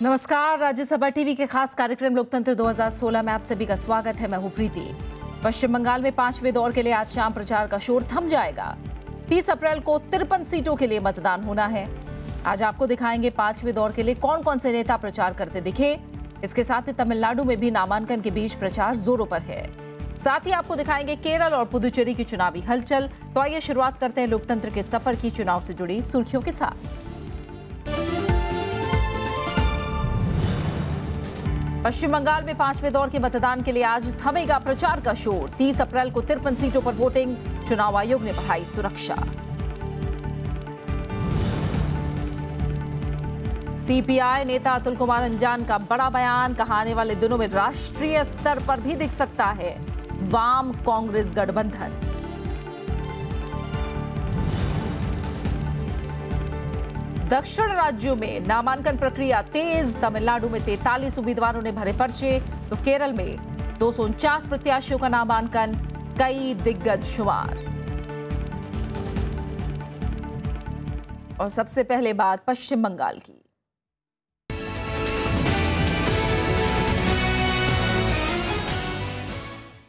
नमस्कार, राज्यसभा टीवी के खास कार्यक्रम लोकतंत्र 2016 में आप सभी का स्वागत है। मैं हूं प्रीति। पश्चिम बंगाल में 5वें दौर के लिए आज शाम प्रचार का शोर थम जाएगा। 30 अप्रैल को 53 सीटों के लिए मतदान होना है। आज आपको दिखाएंगे 5वें दौर के लिए कौन कौन से नेता प्रचार करते दिखे। इसके साथ ही तमिलनाडु में भी नामांकन के बीच प्रचार जोरों पर है। साथ ही आपको दिखाएंगे केरल और पुदुचेरी की चुनावी हलचल। तो आइए शुरुआत करते हैं लोकतंत्र के सफर की चुनाव से जुड़ी सुर्खियों के साथ। पश्चिम बंगाल में 5वें दौर के मतदान के लिए आज थमेगा प्रचार का शोर। 30 अप्रैल को 53 सीटों पर वोटिंग। चुनाव आयोग ने बढ़ाई सुरक्षा। सीपीआई नेता अतुल कुमार अंजान का बड़ा बयान, कहा आने वाले दिनों में राष्ट्रीय स्तर पर भी दिख सकता है वाम कांग्रेस गठबंधन। दक्षिण राज्यों में नामांकन प्रक्रिया तेज। तमिलनाडु में 43 उम्मीदवारों ने भरे पर्चे, तो केरल में 249 प्रत्याशियों का नामांकन, कई दिग्गज शुमार। और सबसे पहले बात पश्चिम बंगाल की।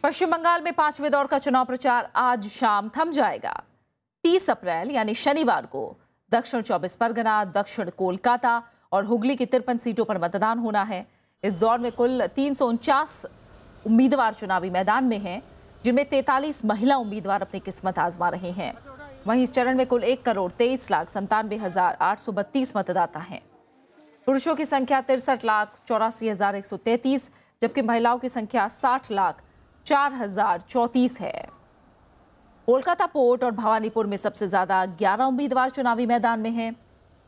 पश्चिम बंगाल में 5वें दौर का चुनाव प्रचार आज शाम थम जाएगा। 30 अप्रैल यानी शनिवार को दक्षिण 24 परगना, दक्षिण कोलकाता और हुगली की 53 सीटों पर मतदान होना है। इस दौर में कुल 349 उम्मीदवार चुनावी मैदान में हैं, जिनमें 43 महिला उम्मीदवार अपनी किस्मत आजमा रहे हैं। वहीं इस चरण में कुल 1,23,97,832 मतदाता हैं। पुरुषों की संख्या 63,84,133, जबकि महिलाओं की संख्या 60,04,034 है। कोलकाता, पोर्ट और भवानीपुर में सबसे ज्यादा 11 उम्मीदवार चुनावी मैदान में हैं।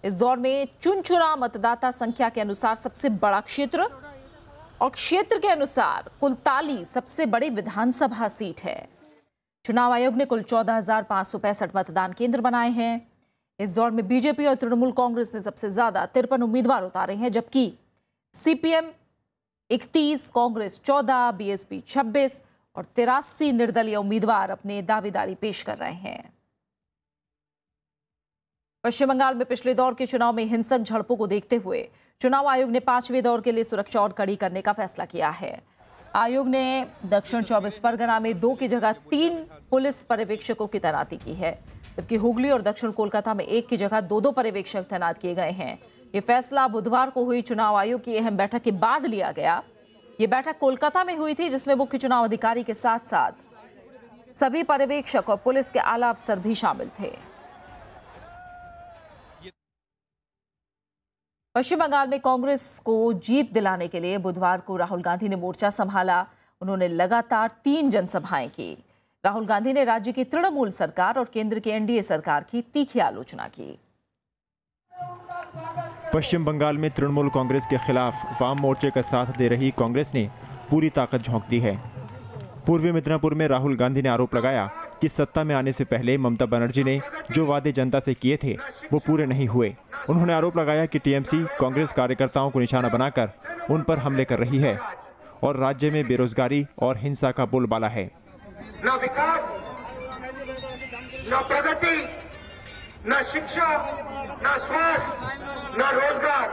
इस दौर में चुनचुना मतदाता संख्या के अनुसार सबसे बड़ा क्षेत्र और क्षेत्र के अनुसार कुल ताली सबसे बड़ी विधानसभा सीट है। चुनाव आयोग ने कुल 14,565 मतदान केंद्र बनाए हैं। इस दौर में बीजेपी और तृणमूल कांग्रेस ने सबसे ज्यादा 53 उम्मीदवार उतारे हैं, जबकि सीपीएम 31, कांग्रेस 14, बीएसपी 26 और 83 निर्दलीय उम्मीदवार अपने दावेदारी पेश कर रहे हैं। पश्चिम बंगाल में पिछले दौर के चुनाव में हिंसक झड़पों को देखते हुए चुनाव आयोग ने 5वें दौर के लिए सुरक्षा और कड़ी करने का फैसला किया है। आयोग ने दक्षिण 24 परगना में 2 की जगह 3 पुलिस पर्यवेक्षकों की तैनाती की है, जबकि हुगली और दक्षिण कोलकाता में 1 की जगह 2 पर्यवेक्षक तैनात किए गए हैं। ये फैसला बुधवार को हुई चुनाव आयोग की अहम बैठक के बाद लिया गया। ये बैठक कोलकाता में हुई थी, जिसमें मुख्य चुनाव अधिकारी के साथ साथ सभी पर्यवेक्षक और पुलिस के आला अफसर भी शामिल थे। पश्चिम बंगाल में कांग्रेस को जीत दिलाने के लिए बुधवार को राहुल गांधी ने मोर्चा संभाला। उन्होंने लगातार 3 जनसभाएं की। राहुल गांधी ने राज्य की तृणमूल सरकार और केंद्र की एनडीए सरकार की तीखी आलोचना की। पश्चिम बंगाल में तृणमूल कांग्रेस के खिलाफ वाम मोर्चे का साथ दे रही कांग्रेस ने पूरी ताकत झोंक दी है। पूर्वी मिदनापुर में राहुल गांधी ने आरोप लगाया कि सत्ता में आने से पहले ममता बनर्जी ने जो वादे जनता से किए थे वो पूरे नहीं हुए। उन्होंने आरोप लगाया कि टीएमसी कांग्रेस कार्यकर्ताओं को निशाना बनाकर उन पर हमले कर रही है और राज्य में बेरोजगारी और हिंसा का बोलबाला है। न विकास, न प्रगति, न शिक्षा, न स्वास्थ्य, न रोजगार,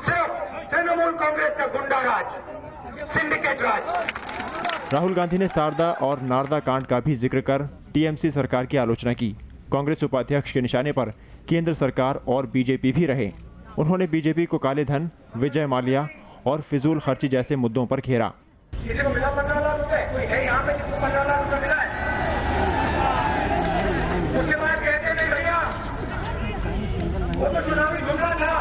सिर्फ तृणमूल कांग्रेस का गुंडा राज, सिंडिकेट राज। राहुल गांधी ने शारदा और नारदा कांड का भी जिक्र कर टीएमसी सरकार की आलोचना की। कांग्रेस उपाध्यक्ष के निशाने पर केंद्र सरकार और बीजेपी भी रहे। उन्होंने बीजेपी को काले धन, विजय माल्या और फिजूल खर्ची जैसे मुद्दों पर घेरा। किसी को मिला 15 लाख रुपए? कोई है यहाँ पे जिसको 15 लाख रुपए मिला है? उसके बाद कहते नहीं भैया वो तो चुनावी घोषणा था,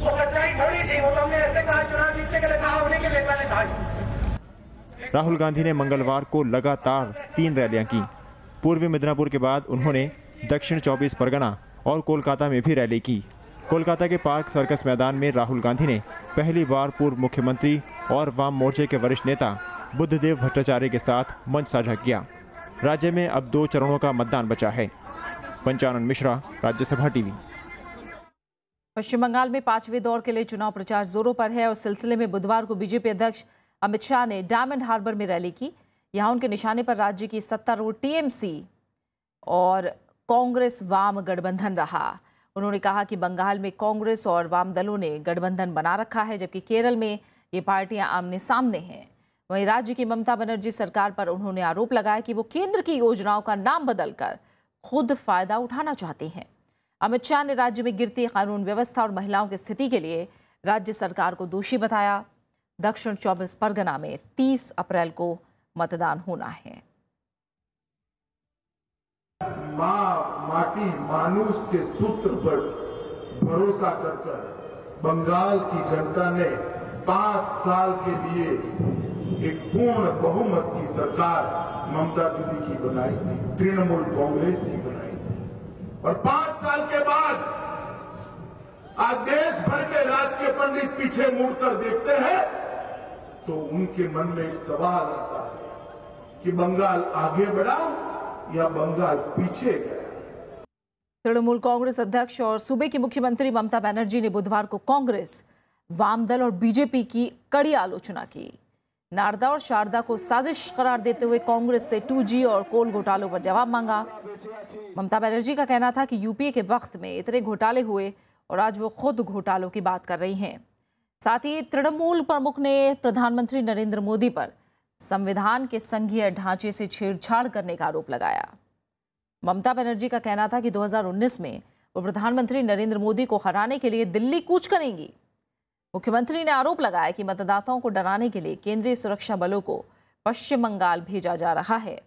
वो सच्चाई थोड़ी थी। वो तो हमने ऐसे कहा चुनाव जीतने के लिए कहा, होने के लिए पहले कहा। राहुल गांधी ने मंगलवार को लगातार 3 रैलियां की। पूर्वी मिदनापुर के बाद उन्होंने दक्षिण 24 परगना और कोलकाता में भी रैली की। कोलकाता के पार्क सर्कस मैदान में राहुल गांधी ने पहली बार पूर्व मुख्यमंत्री और वाम मोर्चे के वरिष्ठ नेता बुद्धदेव भट्टाचार्य के साथ मंच साझा किया। राज्य में अब 2 चरणों का मतदान बचा है। पंचानन मिश्रा, राज्यसभा टीवी। पश्चिम बंगाल में 5वें दौर के लिए चुनाव प्रचार जोरों पर है और सिलसिले में बुधवार को बीजेपी अध्यक्ष अमित शाह ने डायमंड हार्बर में रैली की। यहां उनके निशाने पर राज्य की सत्तारूढ़ टीएमसी और कांग्रेस वाम गठबंधन रहा। उन्होंने कहा कि बंगाल में कांग्रेस और वाम दलों ने गठबंधन बना रखा है, जबकि केरल में ये पार्टियां आमने सामने हैं। वहीं राज्य की ममता बनर्जी सरकार पर उन्होंने आरोप लगाया कि वो केंद्र की योजनाओं का नाम बदलकर खुद फायदा उठाना चाहती हैं। अमित शाह ने राज्य में गिरती कानून व्यवस्था और महिलाओं की स्थिति के लिए राज्य सरकार को दोषी बताया। दक्षिण 24 परगना में 30 अप्रैल को मतदान होना है। माटी मानुष के सूत्र पर भरोसा कर बंगाल की जनता ने 5 साल के लिए एक पूर्ण बहुमत की सरकार ममता दीदी की बनाई थी, तृणमूल कांग्रेस की बनाई थी। और 5 साल के बाद आज देश भर के राजकीय पंडित पीछे मुड़कर देखते हैं तो उनके मन में एक सवाल आता है कि बंगाल आगे बढ़ा या बंगाल पीछे गया। तृणमूल कांग्रेस अध्यक्ष और सूबे की मुख्यमंत्री ममता बनर्जी ने बुधवार को कांग्रेस, वामदल और बीजेपी की कड़ी आलोचना की। नारदा और शारदा को साजिश करार देते हुए कांग्रेस से 2G और कोल घोटालों पर जवाब मांगा। ममता बनर्जी का कहना था कि यूपीए के वक्त में इतने घोटाले हुए और आज वो खुद घोटालों की बात कर रही हैं। साथ ही तृणमूल प्रमुख ने प्रधानमंत्री नरेंद्र मोदी पर संविधान के संघीय ढांचे से छेड़छाड़ करने का आरोप लगाया। ममता बनर्जी का कहना था कि 2019 में वो प्रधानमंत्री नरेंद्र मोदी को हराने के लिए दिल्ली कूच करेंगी। मुख्यमंत्री ने आरोप लगाया कि मतदाताओं को डराने के लिए केंद्रीय सुरक्षा बलों को पश्चिम बंगाल भेजा जा रहा है।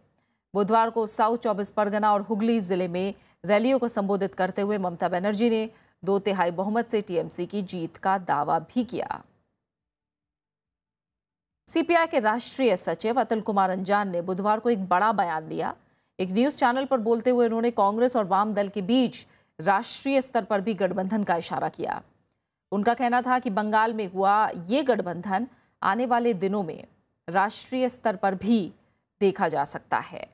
बुधवार को साउथ 24 परगना और हुगली जिले में रैलियों को संबोधित करते हुए ममता बनर्जी ने 2/3 बहुमत से टीएमसी की जीत का दावा भी किया। सीपीआई के राष्ट्रीय सचिव अतुल कुमार अंजान ने बुधवार को एक बड़ा बयान दिया। एक न्यूज चैनल पर बोलते हुए उन्होंने कांग्रेस और वाम दल के बीच राष्ट्रीय स्तर पर भी गठबंधन का इशारा किया। उनका कहना था कि बंगाल में हुआ ये गठबंधन आने वाले दिनों में राष्ट्रीय स्तर पर भी देखा जा सकता है।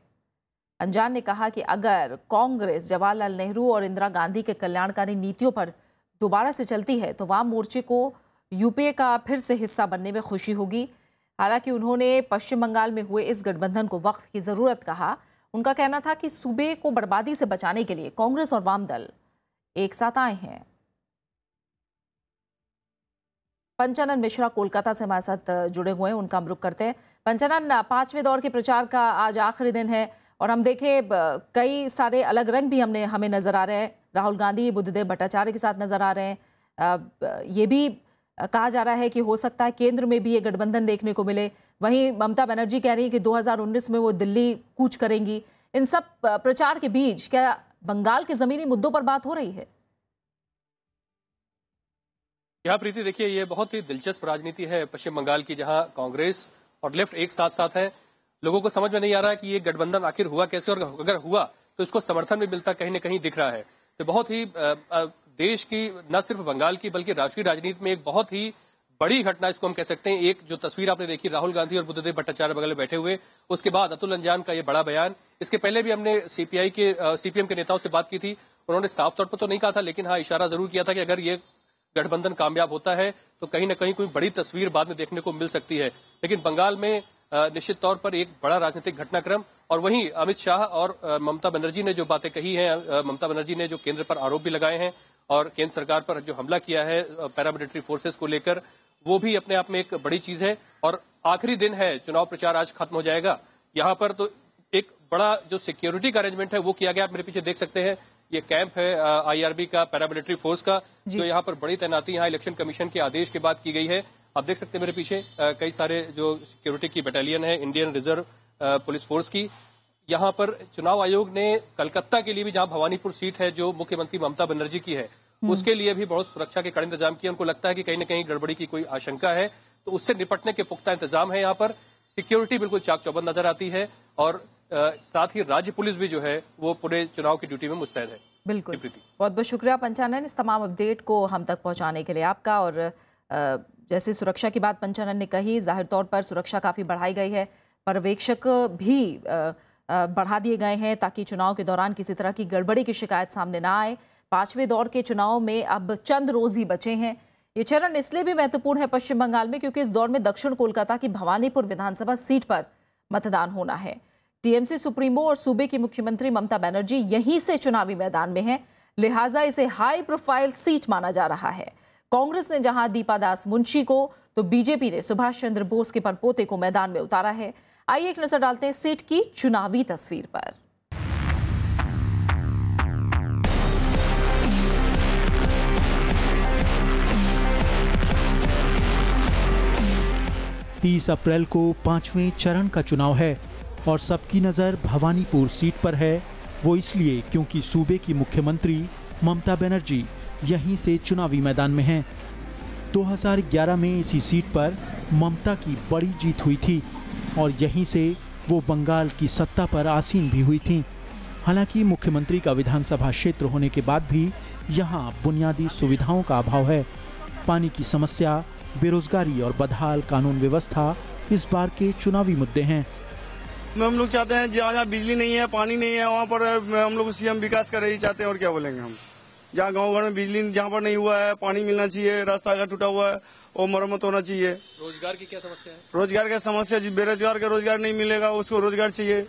अंजान ने कहा कि अगर कांग्रेस जवाहरलाल नेहरू और इंदिरा गांधी के कल्याणकारी नीतियों पर दोबारा से चलती है तो वाम मोर्चे को यूपीए का फिर से हिस्सा बनने में खुशी होगी। हालांकि उन्होंने पश्चिम बंगाल में हुए इस गठबंधन को वक्त की जरूरत कहा। उनका कहना था कि सूबे को बर्बादी से बचाने के लिए कांग्रेस और वाम दल एक साथ आए हैं। पंचानन मिश्रा कोलकाता से हमारे साथ जुड़े हुए हैं, उनका हम रुख करते हैं। पंचानन, 5वें दौर के प्रचार का आज आखिरी दिन है और हम देखें कई सारे अलग रंग भी हमें नजर आ रहे हैं। राहुल गांधी बुद्धदेव भट्टाचार्य के साथ नजर आ रहे हैं। ये भी कहा जा रहा है कि हो सकता है केंद्र में भी ये गठबंधन देखने को मिले। वहीं ममता बनर्जी कह रही है कि 2019 में वो दिल्ली कूच करेंगी। इन सब प्रचार के बीच क्या बंगाल के जमीनी मुद्दों पर बात हो रही है? यहाँ प्रीति देखिए, ये बहुत ही दिलचस्प राजनीति है पश्चिम बंगाल की, जहां कांग्रेस और लेफ्ट एक साथ साथ है। लोगों को समझ में नहीं आ रहा है कि ये गठबंधन आखिर हुआ कैसे, और अगर हुआ तो इसको समर्थन भी मिलता कहीं न कहीं दिख रहा है। तो बहुत ही देश की, न सिर्फ बंगाल की बल्कि राष्ट्रीय राजनीति में एक बहुत ही बड़ी घटना इसको हम कह सकते हैं। एक जो तस्वीर आपने देखी राहुल गांधी और बुद्धदेव भट्टाचार्य बगल में बैठे हुए, उसके बाद अतुल अंजान का ये बड़ा बयान। इसके पहले भी हमने सीपीएम के नेताओं से बात की थी। उन्होंने साफ तौर पर तो नहीं कहा था, लेकिन हाँ इशारा जरूर किया था कि अगर ये गठबंधन कामयाब होता है तो कहीं न कहीं कोई बड़ी तस्वीर बाद में देखने को मिल सकती है। लेकिन बंगाल में निश्चित तौर पर एक बड़ा राजनीतिक घटनाक्रम, और वहीं अमित शाह और ममता बनर्जी ने जो बातें कही हैं, ममता बनर्जी ने जो केंद्र पर आरोप भी लगाए हैं और केंद्र सरकार पर जो हमला किया है पैरामिलिट्री फोर्सेस को लेकर, वो भी अपने आप में एक बड़ी चीज है। और आखिरी दिन है, चुनाव प्रचार आज खत्म हो जाएगा। यहाँ पर तो एक बड़ा जो सिक्योरिटी का अरेंजमेंट है वो किया गया। आप मेरे पीछे देख सकते हैं, ये कैंप है आईआरबी का, पैरामिलिट्री फोर्स का, जो यहाँ पर बड़ी तैनाती यहाँ इलेक्शन कमीशन के आदेश के बाद की गई है। आप देख सकते हैं मेरे पीछे कई सारे जो सिक्योरिटी की बटालियन है इंडियन रिजर्व पुलिस फोर्स की। यहाँ पर चुनाव आयोग ने कलकत्ता के लिए भी, जहाँ भवानीपुर सीट है जो मुख्यमंत्री ममता बनर्जी की है, उसके लिए भी बहुत सुरक्षा के कड़े इंतजाम किए। उनको लगता है कि कहीं न कहीं गड़बड़ी की कोई आशंका है, तो उससे निपटने के पुख्ता इंतजाम है। यहाँ पर सिक्योरिटी बिल्कुल चाक चौबंद नजर आती है और साथ ही राज्य पुलिस भी जो है वो पूरे चुनाव की ड्यूटी में मुस्तैद है। बिल्कुल, बहुत बहुत शुक्रिया पंचानन इस तमाम अपडेट को हम तक पहुंचाने के लिए आपका। और जैसे सुरक्षा की बात पंचानन ने कही, जाहिर तौर पर सुरक्षा काफ़ी बढ़ाई गई है। पर्यवेक्षक भी बढ़ा दिए गए हैं ताकि चुनाव के दौरान किसी तरह की गड़बड़ी की शिकायत सामने ना आए। 5वें दौर के चुनाव में अब चंद रोज ही बचे हैं। ये चरण इसलिए भी महत्वपूर्ण है पश्चिम बंगाल में क्योंकि इस दौर में दक्षिण कोलकाता की भवानीपुर विधानसभा सीट पर मतदान होना है। टीएमसी सुप्रीमो और सूबे की मुख्यमंत्री ममता बनर्जी यहीं से चुनावी मैदान में हैं। लिहाजा इसे हाई प्रोफाइल सीट माना जा रहा है। कांग्रेस ने जहां दीपा दास मुंशी को तो बीजेपी ने सुभाष चंद्र बोस के परपोते को मैदान में उतारा है। आइए एक नजर डालते हैं सीट की चुनावी तस्वीर पर। तीस अप्रैल को 5वें चरण का चुनाव है और सबकी नजर भवानीपुर सीट पर है। वो इसलिए क्योंकि सूबे की मुख्यमंत्री ममता बनर्जी यहीं से चुनावी मैदान में हैं। 2011 में इसी सीट पर ममता की बड़ी जीत हुई थी और यहीं से वो बंगाल की सत्ता पर आसीन भी हुई थी। हालांकि मुख्यमंत्री का विधानसभा क्षेत्र होने के बाद भी यहाँ बुनियादी सुविधाओं का अभाव है। पानी की समस्या, बेरोजगारी और बदहाल कानून व्यवस्था इस बार के चुनावी मुद्दे हैं। हम लोग चाहते हैं जहाँ जहाँ बिजली नहीं है, पानी नहीं है, वहाँ पर हम लोग सीएम विकास कर रही चाहते हैं। और क्या बोलेंगे हम, जहाँ गांव घर में बिजली जहाँ पर नहीं हुआ है, पानी मिलना चाहिए, रास्ता अगर टूटा हुआ है वो मरम्मत होना चाहिए। रोजगार की क्या समस्या है? रोजगार का समस्या, बेरोजगार का रोजगार नहीं मिलेगा, उसको रोजगार चाहिए।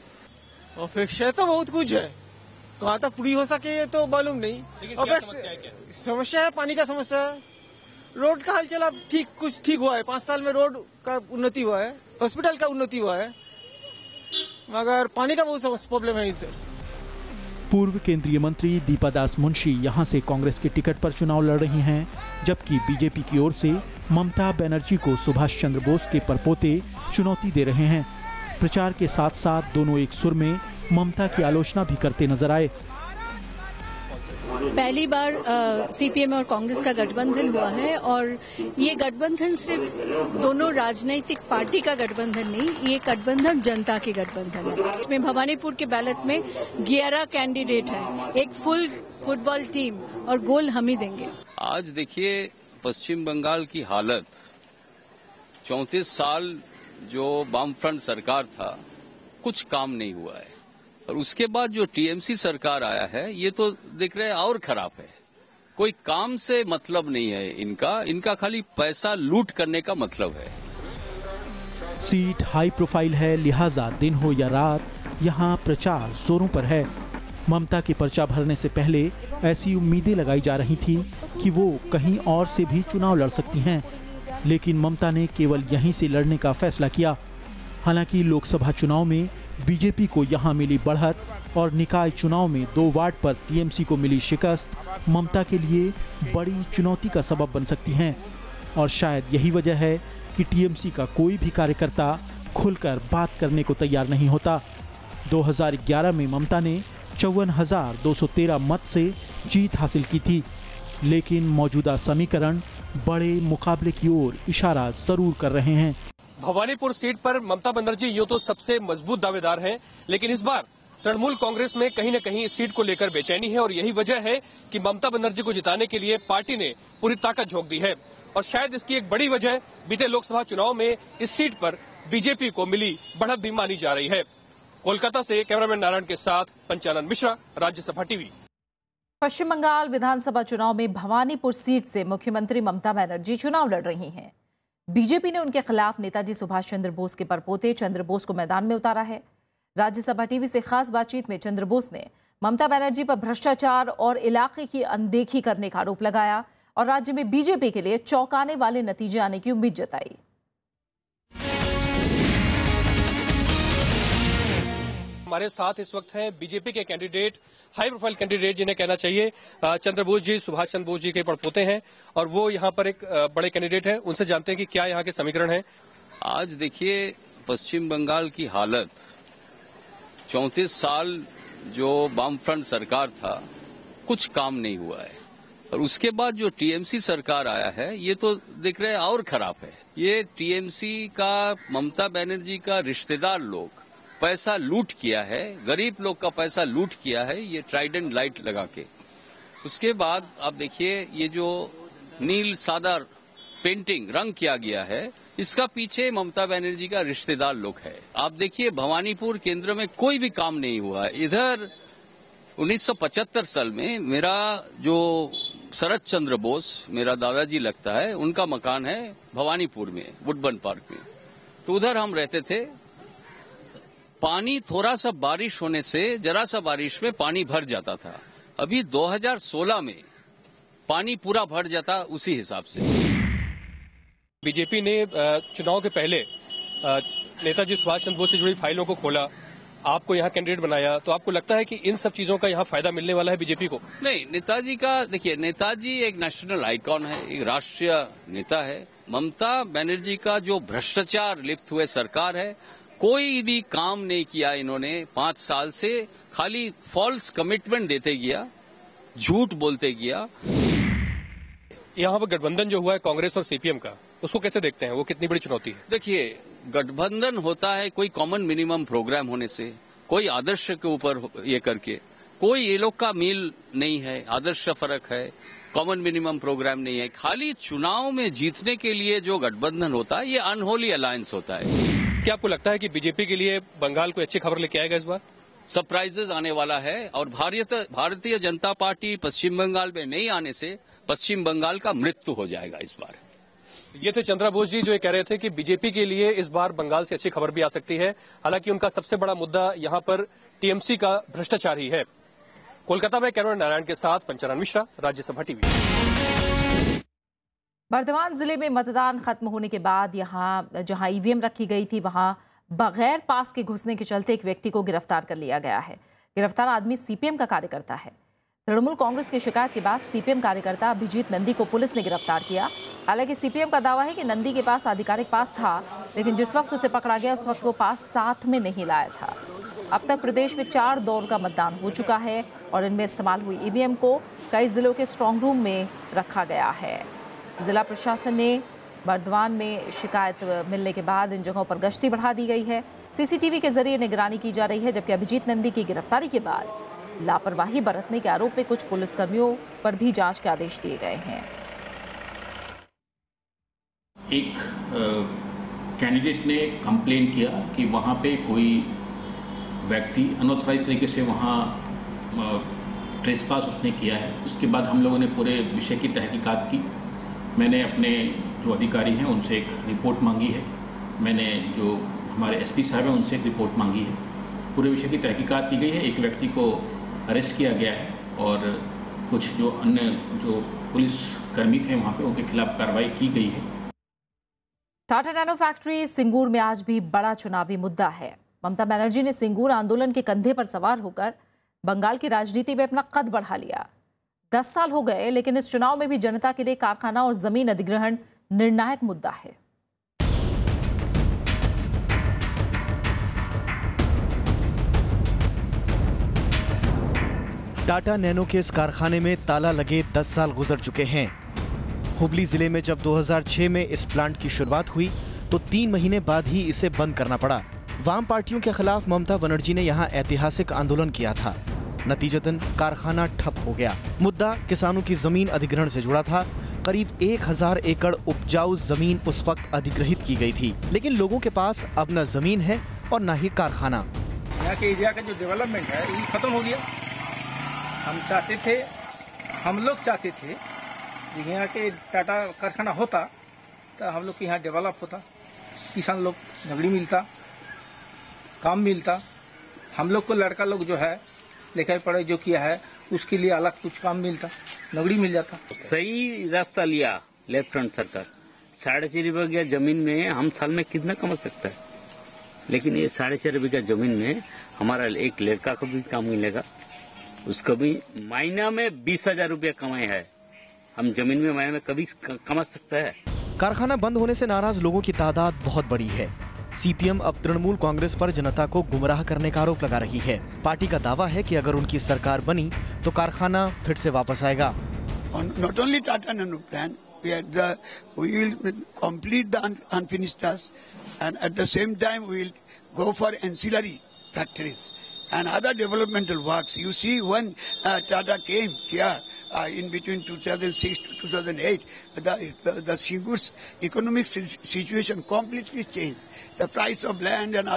अपेक्षा तो बहुत कुछ है, कहाँ तक पूरी हो सके ये तो मालूम नहीं। समस्या है, पानी का समस्या है, रोड का हालचाल अब ठीक हुआ है। 5 साल में रोड का उन्नति हुआ है, हॉस्पिटल का उन्नति हुआ है, मगर पानी का बहुत प्रॉब्लम है इनसे। पूर्व केंद्रीय मंत्री दीपा दास मुंशी यहां से कांग्रेस के टिकट पर चुनाव लड़ रही हैं, जबकि बीजेपी की ओर से ममता बनर्जी को सुभाष चंद्र बोस के परपोते चुनौती दे रहे हैं। प्रचार के साथ साथ दोनों एक सुर में ममता की आलोचना भी करते नजर आए। पहली बार सीपीएम और कांग्रेस का गठबंधन हुआ है और ये गठबंधन सिर्फ दोनों राजनीतिक पार्टी का गठबंधन नहीं, ये गठबंधन जनता के गठबंधन है। इसमें भवानीपुर के बैलेट में 11 कैंडिडेट है, एक फुल फुटबॉल टीम और गोल हम ही देंगे। आज देखिए पश्चिम बंगाल की हालत, 34 साल जो वामफ्रंट सरकार था, कुछ काम नहीं हुआ है। और उसके बाद जो टीएमसी सरकार आया है, ये तो दिख रहा है और खराब है। कोई काम से मतलब नहीं है इनका खाली पैसा लूट करने का मतलब है। सीट हाई प्रोफाइल है, लिहाजा दिन हो या रात यहाँ प्रचार जोरों पर है। ममता के पर्चा भरने से पहले ऐसी उम्मीदें लगाई जा रही थी कि वो कहीं और से भी चुनाव लड़ सकती हैं, लेकिन ममता ने केवल यहीं से लड़ने का फैसला किया। हालांकि लोकसभा चुनाव में बीजेपी को यहां मिली बढ़त और निकाय चुनाव में 2 वार्ड पर टीएमसी को मिली शिकस्त ममता के लिए बड़ी चुनौती का सबब बन सकती हैं। और शायद यही वजह है कि टीएमसी का कोई भी कार्यकर्ता खुलकर बात करने को तैयार नहीं होता। 2011 में ममता ने 54,213 मत से जीत हासिल की थी, लेकिन मौजूदा समीकरण बड़े मुकाबले की ओर इशारा जरूर कर रहे हैं। भवानीपुर सीट पर ममता बनर्जी यूं तो सबसे मजबूत दावेदार हैं, लेकिन इस बार तृणमूल कांग्रेस में कहीं न कहीं इस सीट को लेकर बेचैनी है और यही वजह है कि ममता बनर्जी को जिताने के लिए पार्टी ने पूरी ताकत झोंक दी है। और शायद इसकी एक बड़ी वजह बीते लोकसभा चुनाव में इस सीट पर बीजेपी को मिली बढ़त भी मानी जा रही है। कोलकाता से कैमरामैन नारायण के साथ पंचानन मिश्रा, राज्यसभा टीवी। पश्चिम बंगाल विधानसभा चुनाव में भवानीपुर सीट से मुख्यमंत्री ममता बनर्जी चुनाव लड़ रही हैं। बीजेपी ने उनके खिलाफ नेताजी सुभाष चंद्र बोस के परपोते चंद्र बोस को मैदान में उतारा है। राज्यसभा टीवी से खास बातचीत में चंद्र बोस ने ममता बनर्जी पर भ्रष्टाचार और इलाके की अनदेखी करने का आरोप लगाया और राज्य में बीजेपी के लिए चौंकाने वाले नतीजे आने की उम्मीद जताई। हमारे साथ इस वक्त हैं बीजेपी के कैंडिडेट, हाई प्रोफाइल कैंडिडेट जिन्हें कहना चाहिए चंद्र बोस जी, सुभाष चंद्र बोस जी के पड़पोते हैं और वो यहाँ पर एक बड़े कैंडिडेट हैं। उनसे जानते हैं कि क्या यहाँ के समीकरण हैं। आज देखिए पश्चिम बंगाल की हालत, 34 साल जो वामफ्रंट सरकार था, कुछ काम नहीं हुआ है। और उसके बाद जो टीएमसी सरकार आया है, ये तो दिख रहा है और खराब है। ये टीएमसी का, ममता बनर्जी का रिश्तेदार लोग पैसा लूट किया है, गरीब लोग का पैसा लूट किया है, ये ट्राइडेंट लाइट लगा के। उसके बाद आप देखिए ये जो नील सादा पेंटिंग रंग किया गया है, इसका पीछे ममता बनर्जी का रिश्तेदार लोग है। आप देखिए भवानीपुर केंद्र में कोई भी काम नहीं हुआ है। इधर 1975 साल में मेरा जो शरद चंद्र बोस, मेरा दादाजी लगता है, उनका मकान है भवानीपुर में, वुडबर्न पार्क में। तो उधर हम रहते थे। पानी थोड़ा सा बारिश होने से, जरा सा बारिश में पानी भर जाता था। अभी 2016 में पानी पूरा भर जाता उसी हिसाब से। बीजेपी ने चुनाव के पहले नेताजी सुभाष चंद्र बोस से जुड़ी फाइलों को खोला, आपको यहाँ कैंडिडेट बनाया, तो आपको लगता है कि इन सब चीजों का यहाँ फायदा मिलने वाला है बीजेपी को? नहीं, नेताजी का देखिए, नेताजी एक नेशनल आइकॉन है, एक राष्ट्रीय नेता है। ममता बनर्जी का जो भ्रष्टाचार लिप्त हुए सरकार है, कोई भी काम नहीं किया इन्होंने 5 साल से, खाली फॉल्स कमिटमेंट देते गया, झूठ बोलते गया। यहाँ पर गठबंधन जो हुआ है कांग्रेस और सीपीएम का, उसको कैसे देखते हैं? वो कितनी बड़ी चुनौती है? देखिए, गठबंधन होता है कोई कॉमन मिनिमम प्रोग्राम होने से, कोई आदर्श के ऊपर ये करके, कोई ये लोग का मील नहीं है, आदर्श फर्क है, कॉमन मिनिमम प्रोग्राम नहीं है। खाली चुनाव में जीतने के लिए जो गठबंधन होता है, ये अनहोली अलायंस होता है। क्या आपको लगता है कि बीजेपी के लिए बंगाल को अच्छी खबर लेके आएगा इस बार? सरप्राइजेस आने वाला है, और भारतीय जनता पार्टी पश्चिम बंगाल में नहीं आने से पश्चिम बंगाल का मृत्यु हो जाएगा इस बार। ये थे चंद्रा बोस जी, जो ये कह रहे थे कि बीजेपी के लिए इस बार बंगाल से अच्छी खबर भी आ सकती है। हालांकि उनका सबसे बड़ा मुद्दा यहाँ पर टीएमसी का भ्रष्टाचार ही है। कोलकाता में कैमरा नारायण के साथ पंचानन मिश्रा, राज्यसभा टीवी। बर्धमान जिले में मतदान खत्म होने के बाद यहाँ जहाँ ईवीएम रखी गई थी, वहां बगैर पास के घुसने के चलते एक व्यक्ति को गिरफ्तार कर लिया गया है। गिरफ्तार आदमी सीपीएम का कार्यकर्ता है। तृणमूल कांग्रेस की शिकायत के बाद सीपीएम कार्यकर्ता अभिजीत नंदी को पुलिस ने गिरफ्तार किया। हालांकि सीपीएम का दावा है कि नंदी के पास आधिकारिक पास था, लेकिन जिस वक्त उसे पकड़ा गया उस वक्त वो पास साथ में नहीं लाया था। अब तक प्रदेश में 4 दौर का मतदान हो चुका है और इनमें इस्तेमाल हुई ईवीएम को कई जिलों के स्ट्रांग रूम में रखा गया है। जिला प्रशासन ने बर्धमान में शिकायत मिलने के बाद इन जगहों पर गश्ती बढ़ा दी गई है। सीसीटीवी के जरिए निगरानी की जा रही है, जबकि अभिजीत नंदी की गिरफ्तारी के बाद लापरवाही बरतने के आरोप में कुछ पुलिसकर्मियों पर भी जांच के आदेश दिए गए हैं। एक कैंडिडेट ने कंप्लेन किया कि वहां पे कोई व्यक्ति अनऑथराइज तरीके से वहां ट्रेसपास उसने किया है। उसके बाद हम लोगों ने पूरे विषय की तहकीकात की। मैंने अपने जो अधिकारी हैं उनसे एक रिपोर्ट मांगी है। मैंने जो हमारे एसपी साहब हैं उनसे एक रिपोर्ट मांगी है। पूरे विषय की तहकीकात की गई है। एक व्यक्ति को अरेस्ट किया गया है और कुछ जो अन्य जो पुलिस कर्मी थे वहां पे उनके खिलाफ कार्रवाई की गई है। टाटा नैनो फैक्ट्री सिंगूर में आज भी बड़ा चुनावी मुद्दा है। ममता बनर्जी ने सिंगूर आंदोलन के कंधे पर सवार होकर बंगाल की राजनीति में अपना कद बढ़ा लिया। 10 साल हो गए, लेकिन इस चुनाव में भी जनता के लिए कारखाना और जमीन अधिग्रहण निर्णायक मुद्दा है। टाटा नैनो के इस कारखाने में ताला लगे 10 साल गुजर चुके हैं। हुबली जिले में जब 2006 में इस प्लांट की शुरुआत हुई तो 3 महीने बाद ही इसे बंद करना पड़ा। वाम पार्टियों के खिलाफ ममता बनर्जी ने यहाँ ऐतिहासिक आंदोलन किया था। नतीजतन कारखाना ठप हो गया। मुद्दा किसानों की जमीन अधिग्रहण से जुड़ा था। करीब 1000 एकड़ उपजाऊ जमीन उस वक्त अधिग्रहित की गई थी, लेकिन लोगों के पास अब न जमीन है और न ही कारखाना। यहाँ के एरिया का जो डेवलपमेंट है ये खत्म हो गया। हम लोग चाहते थे कि यहाँ के टाटा कारखाना होता तो हम लोग के यहाँ डेवलप होता, किसान लोग नगड़ी मिलता, काम मिलता। हम लोग को लड़का लोग जो है लिखाई पढ़ाई जो किया है उसके लिए अलग कुछ काम मिलता, नगड़ी मिल जाता। सही रास्ता लिया लेफ्ट फ्रंट सरकार। 4.5 बीघा जमीन में हम साल में कितना कमा सकता है, लेकिन ये 4.5 बीघा जमीन में हमारा एक लड़का को भी काम मिलेगा। उसको भी महीना में 20,000 रुपया कमाए है। हम जमीन में महीने में कभी कमा सकता है। कारखाना बंद होने से नाराज लोगों की तादाद बहुत बड़ी है। सीपीएम अब तृणमूल कांग्रेस पर जनता को गुमराह करने का आरोप लगा रही है। पार्टी का दावा है कि अगर उनकी सरकार बनी तो कारखाना फिर से वापस आएगा। Not only Tata Nano plan, we will complete the unfinished tasks, and at the same time we will go for ancillary factories and other developmental works. You see, when Tata came here in between 2006 to 2008, the Singur's economic situation completely changed. The price of land and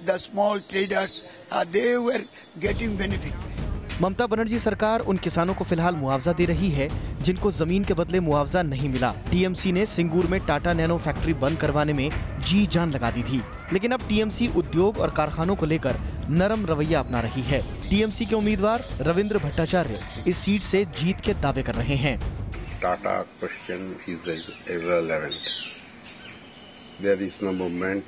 the small traders, they were getting benefit. Mamata Banerjee सरकार उन किसानों को फिलहाल मुआवजा दे रही है जिनको जमीन के बदले मुआवजा नहीं मिला। टीएमसी ने सिंगूर में टाटा नैनो फैक्ट्री बंद करवाने में जी जान लगा दी थी, लेकिन अब टीएमसी उद्योग और कारखानों को लेकर नरम रवैया अपना रही है। टीएमसी के उम्मीदवार रविंद्र भट्टाचार्य इस सीट से जीत के दावे कर रहे हैं। Tata question is irrelevant. There is no movement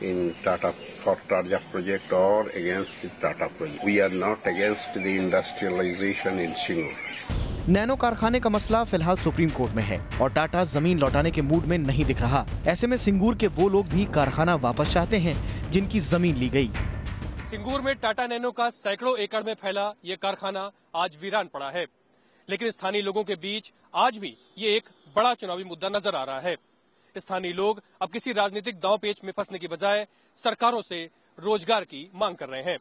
in Tata for Tarja project or against the Tata project. We are not against the industrialization in Singur. Nano कारखाने का मसला फिलहाल सुप्रीम कोर्ट में है और टाटा जमीन लौटाने के मूड में नहीं दिख रहा। ऐसे में सिंगूर के वो लोग भी कारखाना वापस चाहते हैं जिनकी जमीन ली गई। सिंगूर में टाटा नैनो का सैकड़ों एकड़ में फैला ये कारखाना आज वीरान पड़ा है, लेकिन स्थानीय लोगों के बीच आज भी ये एक बड़ा चुनावी मुद्दा नजर आ रहा है। स्थानीय लोग अब किसी राजनीतिक दांव पेच में फंसने की बजाय सरकारों से रोजगार की मांग कर रहे हैं।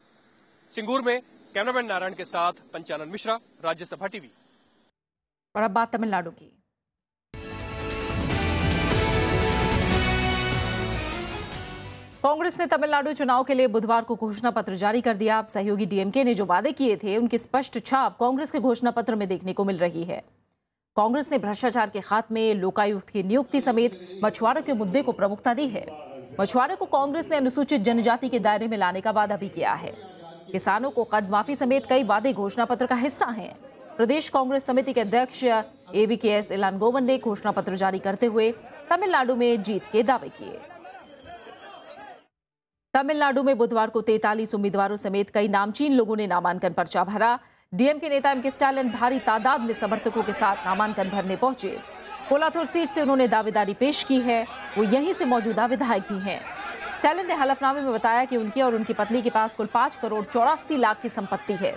सिंगूर में कैमरामैन नारायण के साथ पंचानन मिश्रा, राज्यसभा टीवी। और अब बात तमिलनाडु की। कांग्रेस ने तमिलनाडु चुनाव के लिए बुधवार को घोषणा पत्र जारी कर दिया। अब सहयोगी डीएमके ने जो वादे किए थे उनकी स्पष्ट छाप कांग्रेस के घोषणा पत्र में देखने को मिल रही है। कांग्रेस ने भ्रष्टाचार के खात्मे, लोकायुक्त की नियुक्ति समेत मछुआरों के मुद्दे को प्रमुखता दी है। मछुआरों को कांग्रेस ने अनुसूचित जनजाति के दायरे में लाने का वादा भी किया है। किसानों को कर्ज माफी समेत कई वादे घोषणा पत्र का हिस्सा हैं। प्रदेश कांग्रेस समिति के अध्यक्ष AVKS इलानगोवन ने घोषणा पत्र जारी करते हुए तमिलनाडु में जीत के दावे किए। तमिलनाडु में बुधवार को 43 उम्मीदवारों समेत कई नामचीन लोगों ने नामांकन पर्चा भरा। डीएमके नेता एमके स्टालिन भारी तादाद में समर्थकों के साथ नामांकन भरने पहुंचे। कोलाथुर सीट से उन्होंने दावेदारी पेश की है। वो यहीं से मौजूदा विधायक भी हैं। स्टालिन ने हलफनामे में बताया कि उनकी और उनकी पत्नी के पास कुल 5 करोड़ 84 लाख की संपत्ति है।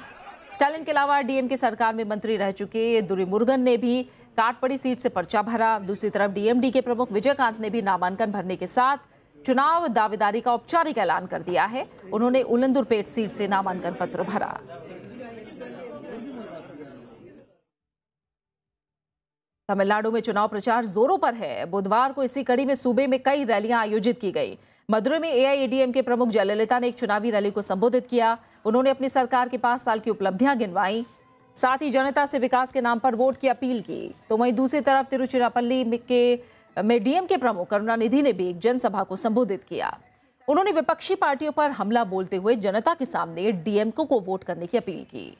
स्टालिन के अलावा डीएमके सरकार में मंत्री रह चुके दुरीमुरुगन ने भी काटपड़ी सीट से पर्चा भरा। दूसरी तरफ डीएमडी के प्रमुख विजयकांत ने भी नामांकन भरने के साथ चुनाव दावेदारी का औपचारिक ऐलान कर दिया है। उन्होंने उलंदुरपेट सीट से नामांकन पत्र भरा। तमिलनाडु में चुनाव प्रचार जोरों पर है। बुधवार को इसी कड़ी में सूबे में कई रैलियां आयोजित की गई। मदुरै में AIADMK प्रमुख जयललिता ने एक चुनावी रैली को संबोधित किया। उन्होंने अपनी सरकार के 5 साल की उपलब्धियां गिनवाई, साथ ही जनता से विकास के नाम पर वोट की अपील की। तो वहीं दूसरी तरफ तिरुचिरापल्ली में डीएमके प्रमुख करुणानिधि ने भी एक जनसभा को संबोधित किया। उन्होंने विपक्षी पार्टियों पर हमला बोलते हुए जनता के सामने डीएमके को वोट करने की अपील की।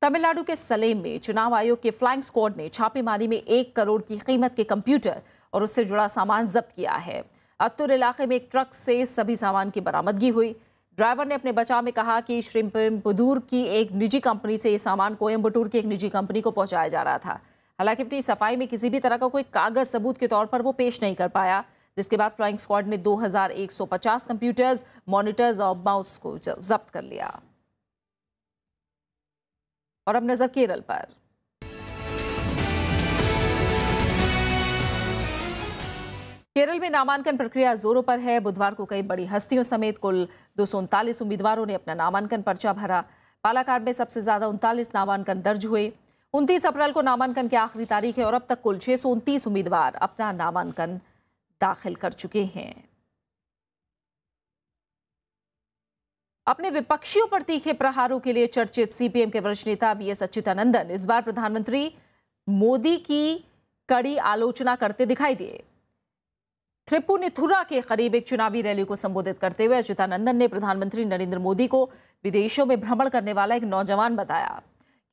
तमिलनाडु के सलेम में चुनाव आयोग के फ्लाइंग स्क्वाड ने छापेमारी में 1 करोड़ की कीमत के कंप्यूटर और उससे जुड़ा सामान जब्त किया है। अत्तुर इलाके में एक ट्रक से सभी सामान की बरामदगी हुई। ड्राइवर ने अपने बचाव में कहा कि श्रीपेरुम्बदूर की एक निजी कंपनी से ये सामान कोयम्बटूर की एक निजी कंपनी को पहुंचाया जा रहा था। हालांकि अपनी सफाई में किसी भी तरह का कोई कागज सबूत के तौर पर वो पेश नहीं कर पाया, जिसके बाद फ्लाइंग स्क्वाड ने 2150 कंप्यूटर्स, मॉनिटर्स और माउस को जब्त कर लिया। और अब नजर केरल पर। केरल में नामांकन प्रक्रिया जोरों पर है। बुधवार को कई बड़ी हस्तियों समेत कुल 239 उम्मीदवारों ने अपना नामांकन पर्चा भरा। पालाकाड में सबसे ज्यादा 39 नामांकन दर्ज हुए। 29 अप्रैल को नामांकन की आखिरी तारीख है और अब तक कुल 629 उम्मीदवार अपना नामांकन दाखिल कर चुके हैं। अपने विपक्षियों पर तीखे प्रहारों के लिए चर्चित सीपीएम के वरिष्ठ नेता VS अच्युतानंदन इस बार प्रधानमंत्री मोदी की कड़ी आलोचना करते दिखाई दिए। त्रिपुनिथुरा के करीब एक चुनावी रैली को संबोधित करते हुए अच्युतानंदन ने प्रधानमंत्री नरेंद्र मोदी को विदेशों में भ्रमण करने वाला एक नौजवान बताया।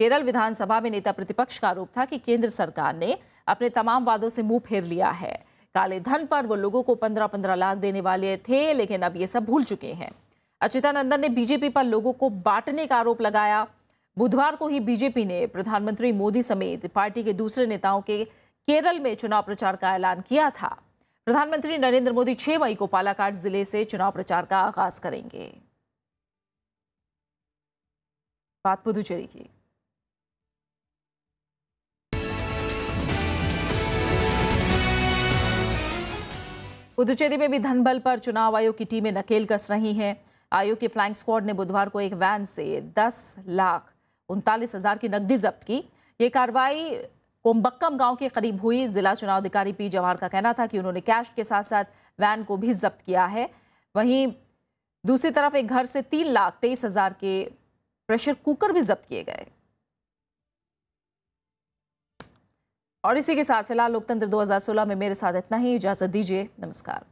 केरल विधानसभा में नेता प्रतिपक्ष का आरोप था कि केंद्र सरकार ने अपने तमाम वादों से मुंह फेर लिया है। काले धन पर वो लोगों को 15-15 लाख देने वाले थे, लेकिन अब ये सब भूल चुके हैं। अच्युतानंदन ने बीजेपी पर लोगों को बांटने का आरोप लगाया। बुधवार को ही बीजेपी ने प्रधानमंत्री मोदी समेत पार्टी के दूसरे नेताओं के केरल में चुनाव प्रचार का ऐलान किया था। प्रधानमंत्री नरेंद्र मोदी 6 मई को पालाकाड जिले से चुनाव प्रचार का आगाज करेंगे। बात पुदुचेरी की। पुदुचेरी में भी धनबल पर चुनाव आयोग की टीमें नकेल कस रही हैं। आयोग की फ्लाइंग स्क्वाड ने बुधवार को एक वैन से 10,39,000 की नकदी जब्त की। ये कार्रवाई कोम्बक्कम गांव के करीब हुई। जिला चुनाव अधिकारी पी जवाहर का कहना था कि उन्होंने कैश के साथ साथ वैन को भी जब्त किया है। वहीं दूसरी तरफ एक घर से 3,23,000 के प्रेशर कुकर भी जब्त किए गए। और इसी के साथ फिलहाल लोकतंत्र 2016 में मेरे साथ इतना ही। इजाजत दीजिए, नमस्कार।